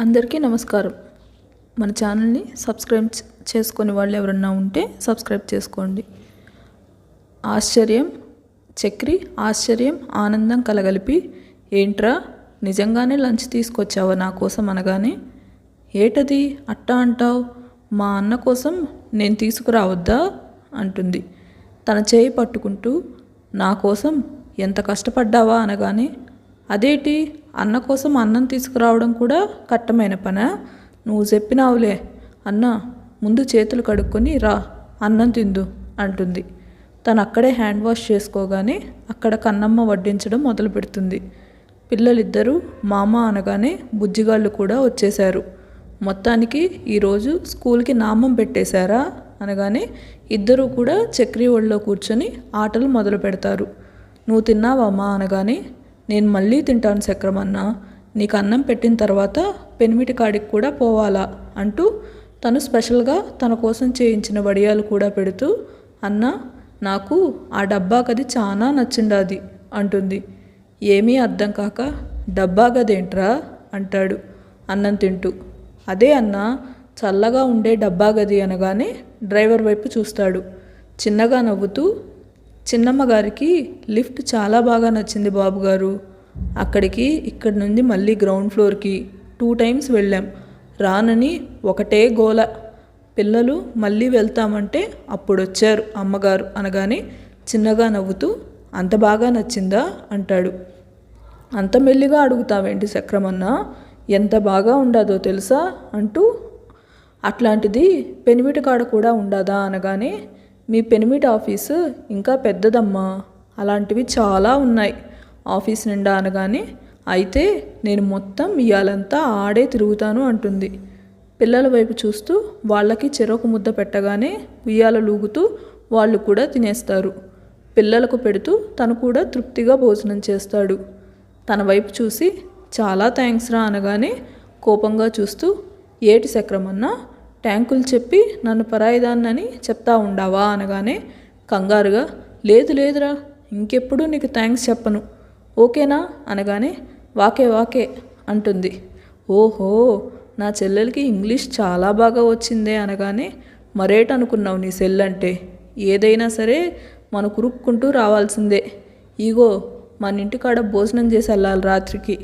అందరికీ నమస్కారం. మన ఛానల్ని సబ్స్క్రైబ్ చేసుకొని వాళ్ళు ఎవరన్నా ఉంటే సబ్స్క్రైబ్ చేసుకోండి. ఆశ్చర్యం చక్రి ఆశ్చర్యం ఆనందం కలగలిపి, ఏంట్రా నిజంగానే లంచ్ తీసుకొచ్చావా నా కోసం అనగానే, ఏటది అట్టా అంటావు, మా అన్న కోసం నేను తీసుకురావద్దా అంటుంది. తన చేయి పట్టుకుంటూ, నా కోసం ఎంత కష్టపడ్డావా అనగానే, అదేటి అన్న కోసం అన్నం తీసుకురావడం కూడా కట్టమైన పనా? నువ్వు చెప్పినావులే అన్న, ముందు చేతులు కడుక్కొని రా అన్నం తిందు అంటుంది. తను అక్కడే హ్యాండ్ వాష్ చేసుకోగానే అక్కడ కన్నమ్మ వడ్డించడం మొదలు పెడుతుంది. పిల్లలిద్దరూ మామ అనగానే బుజ్జిగాళ్ళు కూడా వచ్చేశారు. మొత్తానికి ఈరోజు స్కూల్కి నామం పెట్టేశారా అనగానే ఇద్దరూ కూడా చక్రి ఒళ్ళో కూర్చొని ఆటలు మొదలు పెడతారు. నువ్వు తిన్నావమ్మా అనగానే, నేను మళ్ళీ తింటాను చక్రమన్నా, నీకు అన్నం పెట్టిన తర్వాత పెనిమిటి కాడికి కూడా పోవాలా అంటూ తను స్పెషల్గా తన కోసం చేయించిన వడియాలు కూడా పెడుతూ, అన్న నాకు ఆ డబ్బా గది చాలా నచ్చిండాది అంటుంది. ఏమీ అర్థం కాక, డబ్బా గదేంట్రా అంటాడు అన్నం తింటూ. అదే అన్న చల్లగా ఉండే డబ్బా గది అనగానే డ్రైవర్ వైపు చూస్తాడు. చిన్నగా నవ్వుతూ, చిన్నమ్మ గారికి లిఫ్ట్ చాలా బాగా నచ్చింది బాబుగారు, అక్కడికి ఇక్కడి నుండి మళ్ళీ గ్రౌండ్ ఫ్లోర్కి 2 times వెళ్ళాం, రానని ఒకటే గోల, పిల్లలు మళ్ళీ వెళ్తామంటే అప్పుడొచ్చారు అమ్మగారు అనగానే చిన్నగా నవ్వుతూ, అంత బాగా నచ్చిందా అంటాడు. అంత మెల్లిగా అడుగుతావేంటి చక్రమన్నా, ఎంత బాగా ఉండదో తెలుసా అంటూ, అట్లాంటిది పెనిమిటి కాడ కూడా ఉండదా అనగానే, మీ పెనిమిటి ఆఫీసు ఇంకా పెద్దదమ్మా, అలాంటివి చాలా ఉన్నాయి ఆఫీస్ నిండా అనగానే, అయితే నేను మొత్తం ఇయాలంతా ఆడే తిరుగుతాను అంటుంది. పిల్లల వైపు చూస్తూ వాళ్ళకి చెరొక ముద్ద పెట్టగానే ఉయ్యాల లూగుతూ వాళ్ళు కూడా తినేస్తారు. పిల్లలకు పెడుతూ తను కూడా తృప్తిగా భోజనం చేస్తాడు. తన వైపు చూసి, చాలా థ్యాంక్స్ రా అనగానే కోపంగా చూస్తూ, ఏటి చక్రమన్నా ట్యాంకులు చెప్పి నన్ను పరాయిదాన్నని చెప్తా ఉండావా అనగానే కంగారుగా, లేదు లేదురా, ఇంకెప్పుడు నీకు థ్యాంక్స్ చెప్పను, ఓకేనా అనగానే, వాకే అంటుంది. ఓహో, నా చెల్లెలకి ఇంగ్లీష్ చాలా బాగా వచ్చిందే అనగానే, మరేటనుకున్నావు నీ సెల్లంటే, ఏదైనా సరే మన కురుక్కుంటూ రావాల్సిందే, ఈగో మన ఇంటికాడ భోజనం చేసి వెళ్ళాలి రాత్రికి,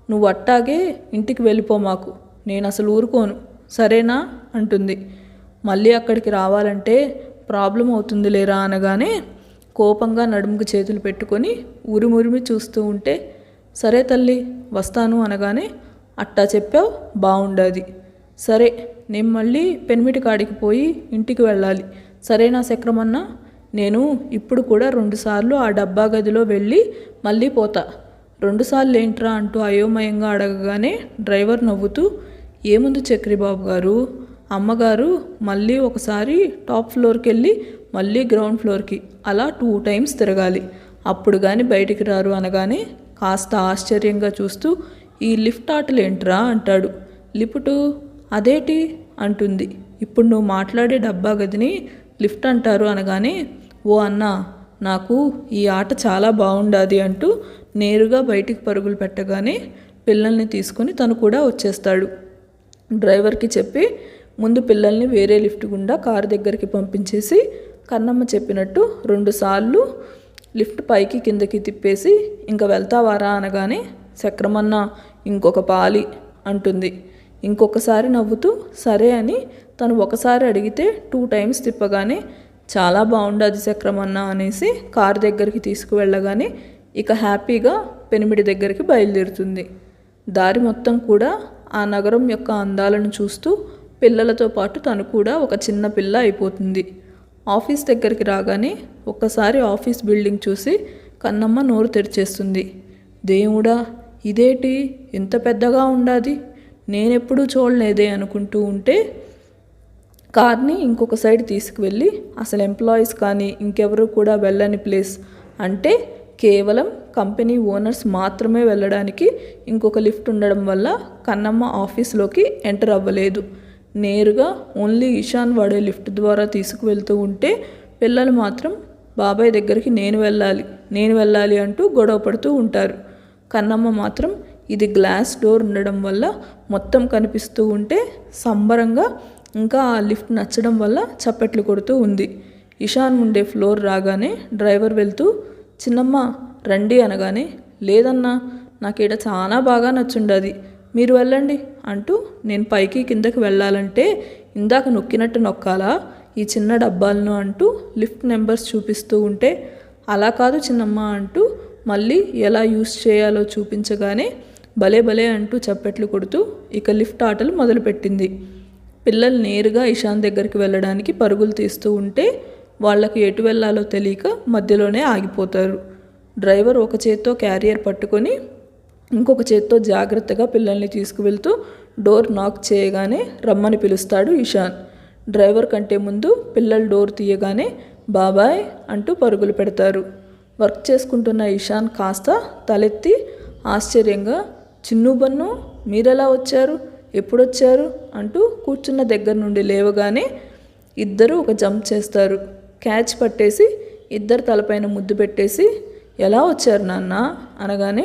నువ్వు అట్టాగే ఇంటికి వెళ్ళిపో, మాకు నేను అసలు ఊరుకోను సరేనా అంటుంది. మళ్ళీ అక్కడికి రావాలంటే ప్రాబ్లం అవుతుంది లేరా అనగానే కోపంగా నడుముకు చేతులు పెట్టుకొని ఉరిమురిమి చూస్తూ ఉంటే, సరే తల్లి వస్తాను అనగానే, అట్టా చెప్పావు బాగుండది, సరే నేను మళ్ళీ పెనిమిటి కాడికి పోయి ఇంటికి వెళ్ళాలి, సరేనా చక్రమన్నా, నేను ఇప్పుడు కూడా 2 సార్లు ఆ డబ్బా గదిలో వెళ్ళి మళ్ళీ పోతా, 2 సార్లు ఏంట్రా అంటూ అయోమయంగా అడగగానే డ్రైవర్ నవ్వుతూ, ఏముంది చక్రిబాబు గారు, అమ్మగారు మళ్ళీ ఒకసారి టాప్ ఫ్లోర్కి వెళ్ళి మళ్ళీ గ్రౌండ్ ఫ్లోర్కి అలా 2 times తిరగాలి, అప్పుడు కానీ బయటికి రారు అనగానే కాస్త ఆశ్చర్యంగా చూస్తూ, ఈ లిఫ్ట్ ఆటలు ఏంట్రా అంటాడు. లిఫ్టు అదేటి అంటుంది. ఇప్పుడు నువ్వు మాట్లాడే డబ్బా గదిని లిఫ్ట్ అంటారు అనగానే, ఓ అన్న నాకు ఈ ఆట చాలా బాగుండాది అంటూ నేరుగా బయటికి పరుగులు పెట్టగానే పిల్లల్ని తీసుకొని తను కూడా వచ్చేస్తాడు. డ్రైవర్కి చెప్పి ముందు పిల్లల్ని వేరే లిఫ్ట్ గుండా కారు దగ్గరికి పంపించేసి కన్నమ్మ చెప్పినట్టు 2 సార్లు లిఫ్ట్ పైకి కిందకి తిప్పేసి ఇంకా వెళ్తావారా అనగానే, చక్రమన్న ఇంకొక పాలి అంటుంది. ఇంకొకసారి నవ్వుతూ సరే అని తను ఒకసారి అడిగితే 2 times తిప్పగానే, చాలా బాగుండదు చక్రమన్న అనేసి కారు దగ్గరికి తీసుకువెళ్ళగానే ఇక హ్యాపీగా పెనిమిడి దగ్గరికి బయలుదేరుతుంది. దారి మొత్తం కూడా ఆ నగరం యొక్క అందాలను చూస్తూ పిల్లలతో పాటు తను కూడా ఒక చిన్న పిల్ల అయిపోతుంది. ఆఫీస్ దగ్గరికి రాగానే ఒక్కసారి ఆఫీస్ బిల్డింగ్ చూసి కన్నమ్మ నోరు తెరిచేస్తుంది. దేవుడా, ఇదేటి ఎంత పెద్దగా ఉండాది, నేనెప్పుడూ చూడలేదే అనుకుంటూ ఉంటే కార్ని ఇంకొక సైడ్ తీసుకువెళ్ళి, అసలు ఎంప్లాయీస్ కానీ ఇంకెవరు కూడా వెళ్ళని ప్లేస్, అంటే కేవలం కంపెనీ ఓనర్స్ మాత్రమే వెళ్ళడానికి ఇంకొక లిఫ్ట్ ఉండడం వల్ల కన్నమ్మ ఆఫీస్లోకి ఎంటర్ అవ్వలేదు. నేరుగా ఓన్లీ ఈశాన్ వాడే లిఫ్ట్ ద్వారా తీసుకువెళ్తూ ఉంటే పిల్లలు మాత్రం బాబాయ్ దగ్గరికి నేను వెళ్ళాలి అంటూ గొడవ పడుతూ ఉంటారు. కన్నమ్మ మాత్రం ఇది గ్లాస్ డోర్ ఉండడం వల్ల మొత్తం కనిపిస్తూ ఉంటే సంబరంగా ఇంకా ఆ లిఫ్ట్ నచ్చడం వల్ల చప్పట్లు కొడుతూ ఉంది. ఇషాన్ ఉండే ఫ్లోర్ రాగానే డ్రైవర్ వెళ్తూ చిన్నమ్మ రండి అనగానే లేదన్నా నాకీడ చాలా బాగా నచ్చుండది, మీరు వెళ్ళండి అంటూ నేను పైకి కిందకి వెళ్ళాలంటే ఇందాక నొక్కినట్టు నొక్కాలా ఈ చిన్న డబ్బాలను అంటూ లిఫ్ట్ నెంబర్స్ చూపిస్తూ ఉంటే అలా కాదు చిన్నమ్మ అంటూ మళ్ళీ ఎలా యూస్ చేయాలో చూపించగానే భలే భలే అంటూ చప్పట్లు కొడుతూ ఇక లిఫ్ట్ ఆటలు మొదలుపెట్టింది. పిల్లలు నేరుగా ఇషాన్ దగ్గరికి వెళ్ళడానికి పరుగులు తీస్తూ ఉంటే వాళ్ళకి ఎటు వెళ్ళాలో తెలియక మధ్యలోనే ఆగిపోతారు. డ్రైవర్ ఒక చేత్తో క్యారియర్ పట్టుకొని ఇంకొక చేత్తో జాగ్రత్తగా పిల్లల్ని తీసుకువెళ్తూ డోర్ నాక్ చేయగానే రమ్మని పిలుస్తాడు ఇషాన్. డ్రైవర్ కంటే ముందు పిల్లలు డోర్ తీయగానే బాబాయ్ అంటూ పరుగులు పెడతారు. వర్క్ చేసుకుంటున్న ఇషాన్ కాస్త తలెత్తి ఆశ్చర్యంగా చిన్ను బన్ను మీరెలా వచ్చారు, ఎప్పుడొచ్చారు అంటూ కూర్చున్న దగ్గర నుండి లేవగానే ఇద్దరు ఒక జంప్ చేస్తారు. క్యాచ్ పట్టేసి ఇద్దరు తలపైన ముద్దు పెట్టేసి ఎలా వచ్చారు నాన్న అనగానే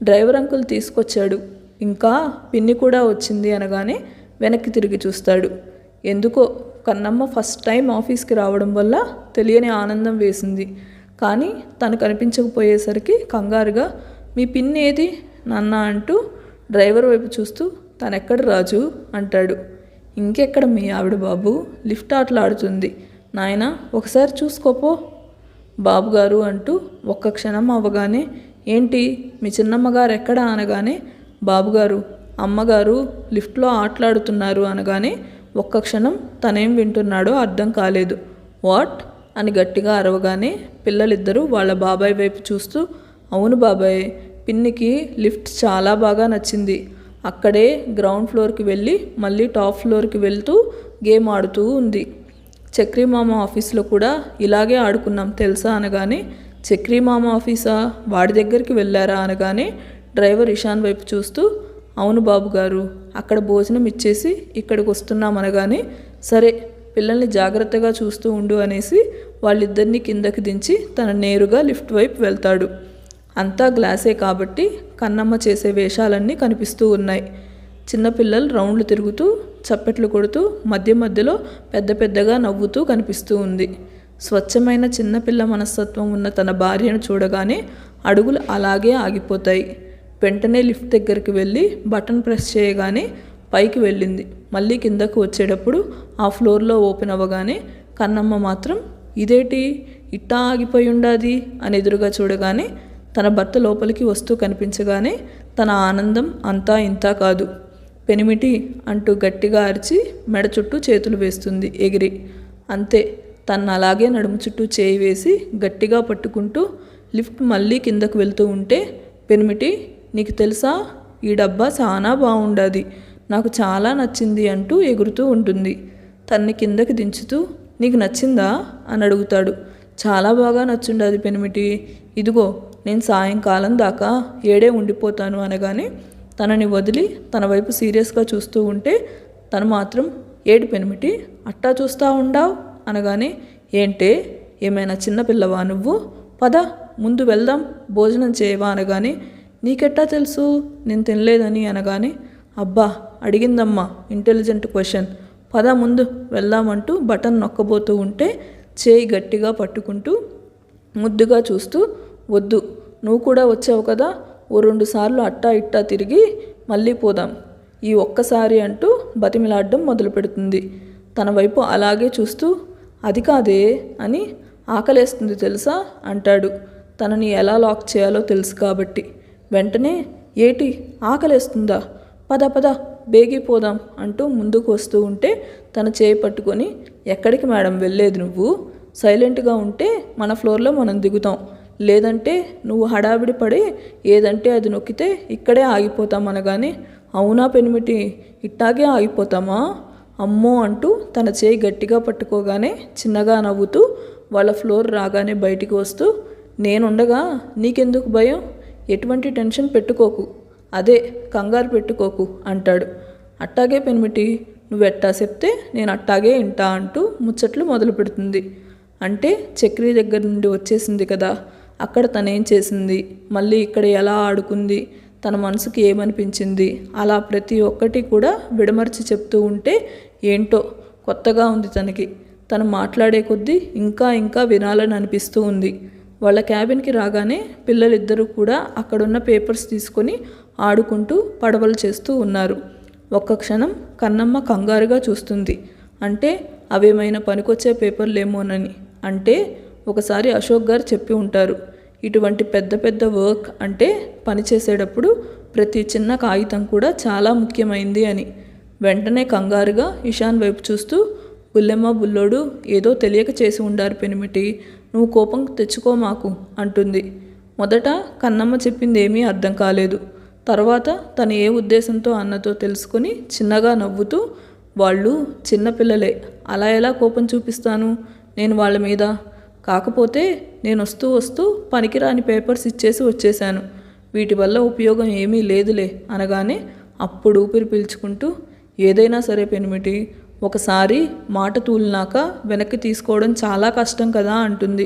డ్రైవర్ అంకుల్ తీసుకొచ్చాడు, ఇంకా పిన్ని కూడా వచ్చింది అనగానే వెనక్కి తిరిగి చూస్తాడు. ఎందుకో కన్నమ్మ ఫస్ట్ టైం ఆఫీస్కి రావడం వల్ల తెలియని ఆనందం వేసింది. కానీ తను కనిపించకపోయేసరికి కంగారుగా మీ పిన్ని ఏది నాన్న అంటూ డ్రైవర్ వైపు చూస్తూ తనెక్కడ రాజు అంటాడు. ఇంకెక్కడ మీ ఆవిడ బాబు, లిఫ్ట్ ఆటలాడుతుంది నాయన ఒకసారి చూసుకోపో బాబుగారు అంటూ ఒక్క క్షణం అవ్వగానే ఏంటి మీ చిన్నమ్మగారు ఎక్కడా అనగానే బాబుగారు అమ్మగారు లిఫ్ట్లో ఆటలాడుతున్నారు అనగానే ఒక్క క్షణం తనేం వింటున్నాడో అర్థం కాలేదు. వాట్ అని గట్టిగా అరవగానే పిల్లలిద్దరూ వాళ్ళ బాబాయ్ వైపు చూస్తూ అవును బాబాయ్, పిన్నికి లిఫ్ట్ చాలా బాగా నచ్చింది, అక్కడే గ్రౌండ్ ఫ్లోర్కి వెళ్ళి మళ్ళీ టాప్ ఫ్లోర్కి వెళ్తూ గేమ్ ఆడుతూ ఉంది. చక్రీ మామ ఆఫీస్లో కూడా ఇలాగే ఆడుకున్నాం తెలుసా అనగానే చక్రీ మామ ఆఫీసా, వాడి దగ్గరికి వెళ్ళారా అనగానే డ్రైవర్ ఇషాన్ వైపు చూస్తూ అవును బాబుగారు, అక్కడ భోజనం ఇచ్చేసి ఇక్కడికి వస్తున్నాం అనగానే సరే పిల్లల్ని జాగ్రత్తగా చూస్తూ ఉండు అనేసి వాళ్ళిద్దరినీ కిందకి దించి తన నేరుగా లిఫ్ట్ వైపు వెళ్తాడు. అంతా గ్లాసే కాబట్టి కన్నమ్మ చేసే వేషాలన్నీ కనిపిస్తూ ఉన్నాయి. చిన్నపిల్లలు రౌండ్లు తిరుగుతూ చప్పట్లు కొడుతూ మధ్య మధ్యలో పెద్ద పెద్దగా నవ్వుతూ కనిపిస్తూ ఉంది. స్వచ్ఛమైన చిన్నపిల్ల మనస్తత్వం ఉన్న తన భార్యను చూడగానే అడుగులు అలాగే ఆగిపోతాయి. వెంటనే లిఫ్ట్ దగ్గరికి వెళ్ళి బటన్ ప్రెస్ చేయగానే పైకి వెళ్ళింది. మళ్ళీ కిందకు వచ్చేటప్పుడు ఆ ఫ్లోర్లో ఓపెన్ అవ్వగానే కన్నమ్మ మాత్రం ఇదేటి ఇట్టా ఆగిపోయి ఉండాది అని ఎదురుగా చూడగానే తన భర్త లోపలికి వస్తూ కనిపించగానే తన ఆనందం అంతా ఇంతా కాదు. పెనిమిటి అంటూ గట్టిగా అరిచి మెడ చుట్టూ చేతులు వేస్తుంది ఎగిరి. అంతే, తను అలాగే నడుము చుట్టూ చేయి వేసి గట్టిగా పట్టుకుంటూ లిఫ్ట్ మళ్ళీ కిందకు వెళ్తూ ఉంటే పెనిమిటి నీకు తెలుసా ఈ డబ్బా చాలా బాగుండాది, నాకు చాలా నచ్చింది అంటూ ఎగురుతూ ఉంటుంది. తన్ని కిందకి దించుతూ నీకు నచ్చిందా అని అడుగుతాడు. చాలా బాగా నచ్చుండది పెనిమిటి, ఇదిగో నేను సాయంకాలం దాకా ఏడే ఉండిపోతాను అనగానే తనని వదిలి తన వైపు సీరియస్గా చూస్తూ ఉంటే తను మాత్రం ఏడు పెనిమిటి అట్టా చూస్తూ ఉండావు అనగానే ఏంటే ఏమైనా చిన్నపిల్లవా నువ్వు, పద ముందు వెళ్దాం భోజనం చేయవా అనగానే నీకెట్టా తెలుసు నేను తినలేదని అనగానే అబ్బా అడిగిందమ్మా ఇంటెలిజెంట్ క్వశ్చన్, పద ముందు వెళ్దామంటూ బటన్ నొక్కబోతూ ఉంటే చేయి గట్టిగా పట్టుకుంటూ ముద్దుగా చూస్తూ వద్దు నువ్వు కూడా వచ్చావు కదా, ఓ 2 సార్లు అట్టా ఇట్టా తిరిగి మళ్ళీ పోదాం ఈ ఒక్కసారి అంటూ బతిమిలాడడం మొదలు పెడుతుంది. తన వైపు అలాగే చూస్తూ అది కాదే అని ఆకలేస్తుంది తెలుసా అంటాడు. తనని ఎలా లాక్ చేయాలో తెలుసు కాబట్టి. వెంటనే ఏటి ఆకలేస్తుందా, పద పద బేగిపోదాం అంటూ ముందుకు వస్తూ ఉంటే తన చేయి పట్టుకొని ఎక్కడికి మేడం వెళ్ళేది, నువ్వు సైలెంట్గా ఉంటే మన ఫ్లోర్లో మనం దిగుతాం, లేదంటే నువ్వు హడావిడి పడి ఏదంటే అది నొక్కితే ఇక్కడే ఆగిపోతాం అనగానే అవునా పెనిమిటి ఇట్టాగే ఆగిపోతామా అమ్మో అంటూ తన చేయి గట్టిగా పట్టుకోగానే చిన్నగా నవ్వుతూ వాళ్ళ ఫ్లోర్ రాగానే బయటికి వస్తూ నేనుండగా నీకెందుకు భయం, ఎటువంటి టెన్షన్ పెట్టుకోకు, అదే కంగారు పెట్టుకోకు అంటాడు. అట్టాగే పెనిమిటి నువ్వెట్టా చెప్తే నేను అట్టాగే ఇంటా అంటూ ముచ్చట్లు మొదలు పెడుతుంది. అంటే చక్రీ దగ్గర నుండి వచ్చేసింది కదా, అక్కడ తనేం చేసింది, మళ్ళీ ఇక్కడ ఎలా ఆడుకుంది, తన మనసుకి ఏమనిపించింది, అలా ప్రతి ఒక్కటి కూడా విడమర్చి చెప్తూ ఉంటే ఏంటో కొత్తగా ఉంది తనకి. తను మాట్లాడే కొద్దీ ఇంకా ఇంకా వినాలని అనిపిస్తూ ఉంది. వాళ్ళ క్యాబిన్కి రాగానే పిల్లలిద్దరూ కూడా అక్కడున్న పేపర్స్ తీసుకొని ఆడుకుంటూ పడవలు చేస్తూ ఉన్నారు. ఒక్క క్షణం కన్నమ్మ కంగారుగా చూస్తుంది. అంటే అవేమైనా పనికొచ్చే పేపర్లేమోనని. అంటే ఒకసారి అశోక్ గారు చెప్పి ఉంటారు, ఇటువంటి పెద్ద పెద్ద వర్క్ అంటే పనిచేసేటప్పుడు ప్రతి చిన్న కాగితం కూడా చాలా ముఖ్యమైంది అని. వెంటనే కంగారుగా ఇషాన్ వైపు చూస్తూ, బుల్లెమ్మ బుల్లోడు ఏదో తెలియక చేసి ఉండారు పెనిమిటి, నువ్వు కోపం తెచ్చుకో మాకు అంటుంది. మొదట కన్నమ్మ చెప్పింది ఏమీ అర్థం కాలేదు. తర్వాత తను ఏ ఉద్దేశంతో అన్నతో తెలుసుకొని చిన్నగా నవ్వుతూ, వాళ్ళు చిన్నపిల్లలే, అలా ఎలా కోపం చూపిస్తాను నేను వాళ్ళ మీద? కాకపోతే నేను వస్తూ వస్తూ పనికిరాని పేపర్స్ ఇచ్చేసి వచ్చేశాను, వీటి వల్ల ఉపయోగం ఏమీ లేదులే అనగానే అప్పుడు ఊపిరి పీల్చుకుంటూ, ఏదైనా సరే పెనిమిటి, ఒకసారి మాట తూలినాక వెనక్కి తీసుకోవడం చాలా కష్టం కదా అంటుంది.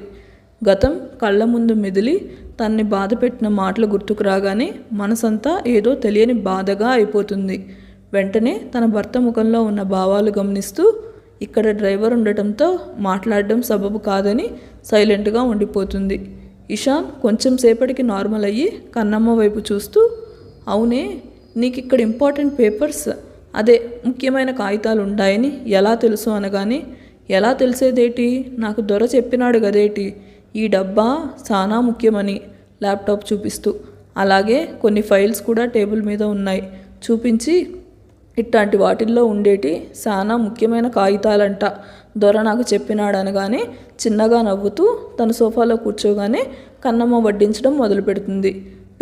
గతం కళ్ళ ముందు మెదిలి తన్ని బాధ పెట్టిన మాటలు గుర్తుకు రాగానే మనసంతా ఏదో తెలియని బాధగా అయిపోతుంది. వెంటనే తన భర్త ముఖంలో ఉన్న భావాలు గమనిస్తూ, ఇక్కడ డ్రైవర్ ఉండటంతో మాట్లాడడం సబబు కాదని సైలెంట్గా ఉండిపోతుంది. ఇషాన్ కొంచెం సేపటికి నార్మల్ అయ్యి కన్నమ్మ వైపు చూస్తూ, అవునే, నీకు ఇక్కడ ఇంపార్టెంట్ పేపర్స్, అదే ముఖ్యమైన కాగితాలు ఉంటాయని ఎలా తెలుసు అనగానే, ఎలా తెలిసేదేటి, నాకు దొర చెప్పినాడు గదేటి, ఈ డబ్బా చాలా ముఖ్యమని ల్యాప్టాప్ చూపిస్తూ, అలాగే కొన్ని ఫైల్స్ కూడా టేబుల్ మీద ఉన్నాయి చూపించి, ఇట్లాంటి వాటిల్లో ఉండేటి చాలా ముఖ్యమైన కాగితాలంట దొర నాకు చెప్పినాడు అనగానే చిన్నగా నవ్వుతూ తన సోఫాలో కూర్చోగానే కన్నమ్మ వడ్డించడం మొదలు పెడుతుంది.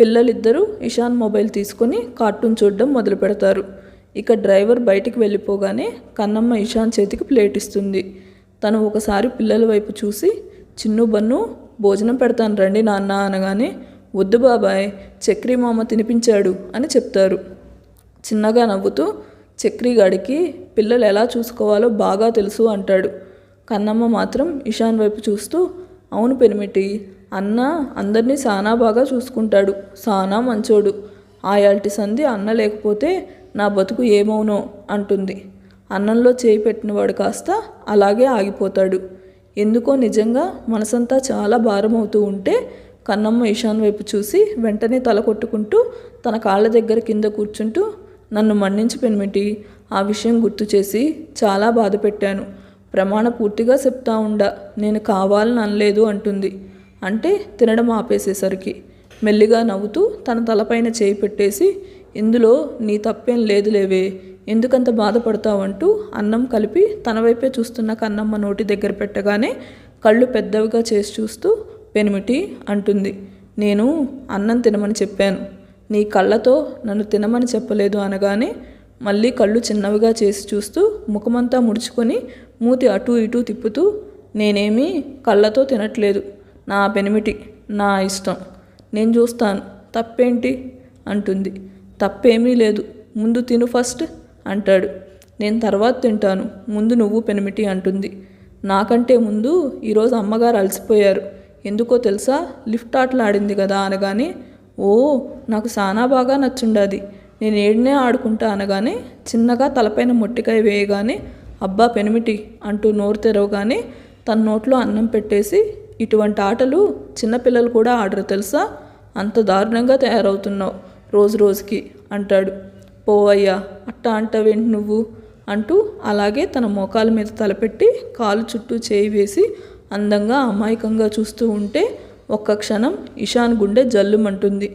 పిల్లలిద్దరూ ఇషాన్ మొబైల్ తీసుకొని కార్టూన్ చూడడం మొదలు పెడతారు. ఇక డ్రైవర్ బయటికి వెళ్ళిపోగానే కన్నమ్మ ఇషాన్ చేతికి ప్లేట్ ఇస్తుంది. తను ఒకసారి పిల్లల వైపు చూసి, చిన్ను బన్ను భోజనం పెడతాను రండి నాన్న అనగానే, వద్దు బాబాయ్, చక్రి మామ తినిపించాడు అని చెప్తారు. చిన్నగా నవ్వుతూ, చక్రిగాడికి పిల్లలు ఎలా చూసుకోవాలో బాగా తెలుసు అంటాడు. కన్నమ్మ మాత్రం ఇషాన్ వైపు చూస్తూ, అవును పెనిమిటి, అన్న అందరినీ చాలా బాగా చూసుకుంటాడు, సానా మంచోడు, ఆయాల్టి సంధి అన్న లేకపోతే నా బతుకు ఏమవునో అంటుంది. అన్నంలో చేయి పెట్టినవాడు కాస్త అలాగే ఆగిపోతాడు. ఎందుకో నిజంగా మనసంతా చాలా భారం అవుతూ ఉంటే కన్నమ్మ ఇషాన్ వైపు చూసి వెంటనే తల కొట్టుకుంటూ తన కాళ్ళ దగ్గర కింద కూర్చుంటూ, నన్ను మన్నించి పెనిమిటి, ఆ విషయం గుర్తు చేసి చాలా బాధ పెట్టాను, ప్రమాణ పూర్తిగా చెప్తా ఉండా, నేను కావాలని అనలేదు అంటుంది. అంటే తినడం ఆపేసేసరికి మెల్లిగా నవ్వుతూ తన తలపైన చేయి పెట్టేసి, ఇందులో నీ తప్పేం లేదులేవే, ఎందుకంత బాధపడతావంటూ అన్నం కలిపి తన వైపే చూస్తున్న కన్నమ్మ నోటి దగ్గర పెట్టగానే కళ్ళు పెద్దవిగా చేసి చూస్తూ, పెనిమిటి అంటుంది, నేను అన్నం తినమని చెప్పాను, నీ కళ్ళతో నన్ను తినమని చెప్పలేదు అనగానే మళ్ళీ కళ్ళు చిన్నవిగా చేసి చూస్తూ ముఖమంతా ముడుచుకొని మూతి అటూ ఇటూ తిప్పుతూ, నేనేమీ కళ్ళతో తినట్లేదు, నా పెనిమిటి, నా ఇష్టం, నేను చూస్తాను, తప్పేంటి అంటుంది. తప్పేమీ లేదు, ముందు తిను ఫస్ట్ అంటాడు. నేను తర్వాత తింటాను, ముందు నువ్వు పెనిమిటి అంటుంది. నాకంటే ముందు ఈరోజు అమ్మగారు అలసిపోయారు, ఎందుకో తెలుసా, లిఫ్ట్ ఆటలాడింది కదా అనగానే, ఓ నాకు చాలా బాగా నచ్చుండాది, నేను ఏడనే ఆడుకుంటా అనగానే చిన్నగా తలపైన మొట్టికాయ వేయగానే, అబ్బా పెనిమిటి అంటూ నోరు తెరవగానే తన నోట్లో అన్నం పెట్టేసి, ఇటువంటి ఆటలు చిన్నపిల్లలు కూడా ఆడరు తెలుసా, అంత దారుణంగా తయారవుతున్నావు రోజు రోజుకి అంటాడు. పోవయ్యా, అట్టా అంటావేంటి నువ్వు అంటూ అలాగే తన మోకాల మీద తలపెట్టి కాలు చుట్టూ చేయి వేసి అందంగా అమాయకంగా చూస్తూ ఉంటే ఒక్క క్షణం ఇషాన్ గుండె జల్లుమంటుంది.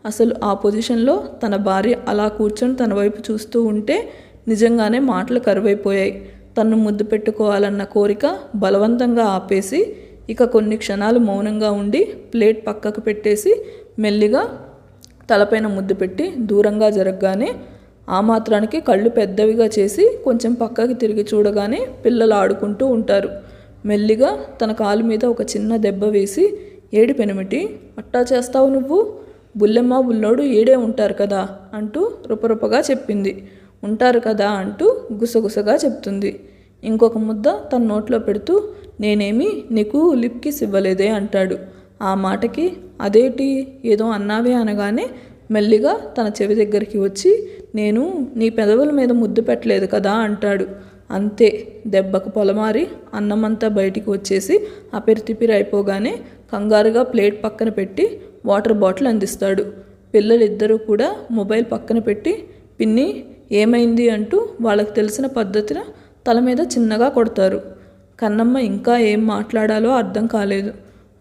అసలు ఆ పొజిషన్లో తన భార్య అలా కూర్చొని తన వైపు చూస్తూ ఉంటే నిజంగానే మాటలు కరువైపోయాయి. తన్ను ముద్దు పెట్టుకోవాలన్న కోరిక బలవంతంగా ఆపేసి ఇక కొన్ని క్షణాలు మౌనంగా ఉండి ప్లేట్ పక్కకు పెట్టేసి మెల్లిగా తలపైన ముద్దు పెట్టి దూరంగా జరగగానే ఆ మాత్రానికి కళ్ళు పెద్దవిగా చేసి కొంచెం పక్కకి తిరిగి చూడగానే పిల్లలు ఆడుకుంటూ ఉంటారు. మెల్లిగా తన కాలు మీద ఒక చిన్న దెబ్బ వేసి, ఏడి పెనిమిటి అట్టా చేస్తావు నువ్వు, బుల్లెమ్మ బుల్లోడు ఏడే ఉంటారు కదా అంటూ రుపరుపగా చెప్పింది. ఉంటారు కదా అంటూ గుసగుసగా చెప్తుంది. ఇంకొక ముద్ద తన నోట్లో పెడుతూ, నేనేమి నీకు లిప్ కిస్ ఇవ్వలేదే అంటాడు. ఆ మాటకి అదేటి ఏదో అన్నావే అనగానే మెల్లిగా తన చెవి దగ్గరికి వచ్చి, నేను నీ పెదవుల మీద ముద్దు పెట్టలేదు కదా అంటాడు. అంతే, దెబ్బకు పొలమారి అన్నమంతా బయటికి వచ్చేసి అపిరితిపిరి అయిపోగానే కంగారుగా ప్లేట్ పక్కన పెట్టి వాటర్ బాటిల్ అందిస్తాడు. పిల్లలిద్దరూ కూడా మొబైల్ పక్కన పెట్టి, పిన్ని ఏమైంది అంటూ వాళ్ళకి తెలిసిన పద్ధతిన తల మీద చిన్నగా కొడతారు. కన్నమ్మ ఇంకా ఏం మాట్లాడాలో అర్థం కాలేదు.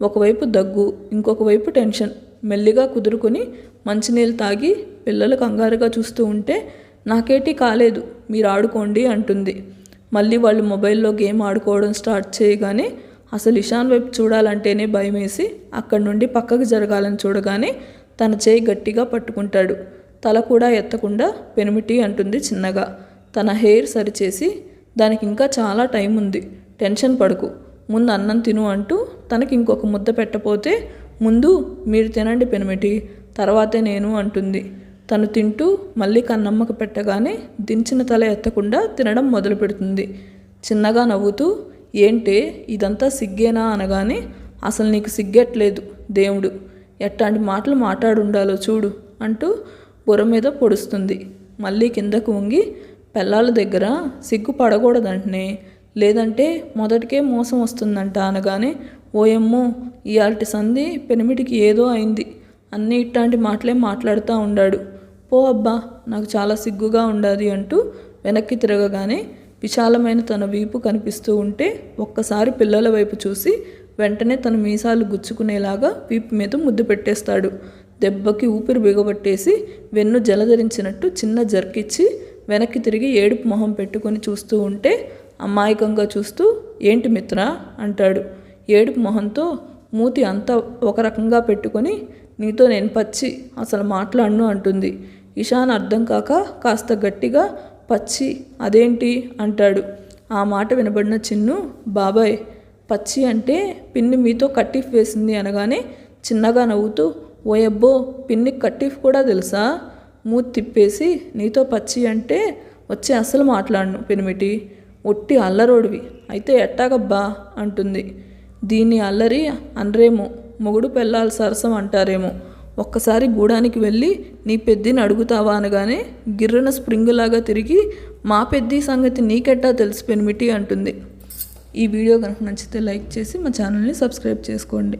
ఒకవైపు దగ్గు, ఇంకొక వైపు టెన్షన్. మెల్లిగా కుదురుకొని మంచినీళ్ళు తాగి పిల్లలు కంగారుగా చూస్తూ ఉంటే, నాకేటీ కాలేదు, మీరు ఆడుకోండి అంటుంది. మళ్ళీ వాళ్ళు మొబైల్లో గేమ్ ఆడుకోవడం స్టార్ట్ చేయగానే అసలు ఇషాన్ వైపు చూడాలంటేనే భయమేసి అక్కడి నుండి పక్కకు జరగాలని చూడగానే తన చేయి గట్టిగా పట్టుకుంటాడు. తల కూడా ఎత్తకుండా పెనిమిటి అంటుంది చిన్నగా. తన హెయిర్ సరిచేసి, దానికి ఇంకా చాలా టైం ఉంది, టెన్షన్ పడకు, ముందు అన్నం తిను అంటూ తనకి ఇంకొక ముద్ద పెట్టపోతే, ముందు మీరు తినండి పెనిమిటి, తర్వాతే నేను అంటుంది. తను తింటూ మళ్ళీ కన్నమ్మకు పెట్టగానే దించిన తల ఎత్తకుండా తినడం మొదలు పెడుతుంది. చిన్నగా నవ్వుతూ, ఏంటే ఇదంతా సిగ్గేనా అనగానే, అసలు నీకు సిగ్గెట్లేదు దేవుడు, ఎట్లాంటి మాటలు మాట్లాడుండాలో చూడు అంటూ బుర్ర మీద పొడుస్తుంది. మళ్ళీ కిందకు వంగి, పెళ్ళాల దగ్గర సిగ్గు పడకూడదంటనే, లేదంటే మొదటికే మోసం వస్తుందంట అనగానే, ఓయమ్మో ఇయాల్టి సంధి పెనిమిటికి ఏదో అయింది, అన్నీ ఇట్లాంటి మాటలే మాట్లాడుతూ ఉండాడు, పో అబ్బా నాకు చాలా సిగ్గుగా ఉండాది అంటూ వెనక్కి తిరగగానే విశాలమైన తన వీపు కనిపిస్తూ ఉంటే ఒక్కసారి పిల్లల వైపు చూసి వెంటనే తన మీసాలు గుచ్చుకునేలాగా వీపు మీద ముద్దు పెట్టేస్తాడు. దెబ్బకి ఊపిరి బిగబట్టేసి వెన్ను జలధరించినట్టు చిన్న జర్కిచ్చి వెనక్కి తిరిగి ఏడుపు మొహం పెట్టుకొని చూస్తూ ఉంటే అమాయకంగా చూస్తూ, ఏంటి మిత్ర అంటాడు. ఏడుపు మొహంతో మూతి అంతా ఒక రకంగా పెట్టుకొని, నీతో నేను పచ్చి అసలు మాట్లాడను అంటుంది. ఇషాన్ అర్థం కాక కాస్త గట్టిగా, పచ్చి అదేంటి అంటాడు. ఆ మాట వినబడిన చిన్ను, బాబాయ్ పచ్చి అంటే పిన్ని మీతో కట్టిఫ్ వేసింది అనగానే చిన్నగా నవ్వుతూ, ఓయబ్బో పిన్నికి కట్టిఫ్ కూడా తెలుసా, మూతి తిప్పేసి, నీతో పచ్చి అంటే వచ్చి అసలు మాట్లాడను పెనిమిటి, ఒట్టి అల్లరోడివి, అయితే ఎట్టాగబ్బా అంటుంది. దీన్ని అల్లరి అనరేమో, మొగుడు పెళ్ళాలి సరసం అంటారేమో, ఒక్కసారి గూడానికి వెళ్ళి నీ పెద్దిని అడుగుతావా అనగానే గిర్రన స్ప్రింగులాగా తిరిగి, మా పెద్ది సంగతి నీకెట్టా తెలిసి పెనిమిటి అంటుంది. ఈ వీడియో కనుక నచ్చితే లైక్ చేసి మా ఛానల్ని సబ్స్క్రైబ్ చేసుకోండి.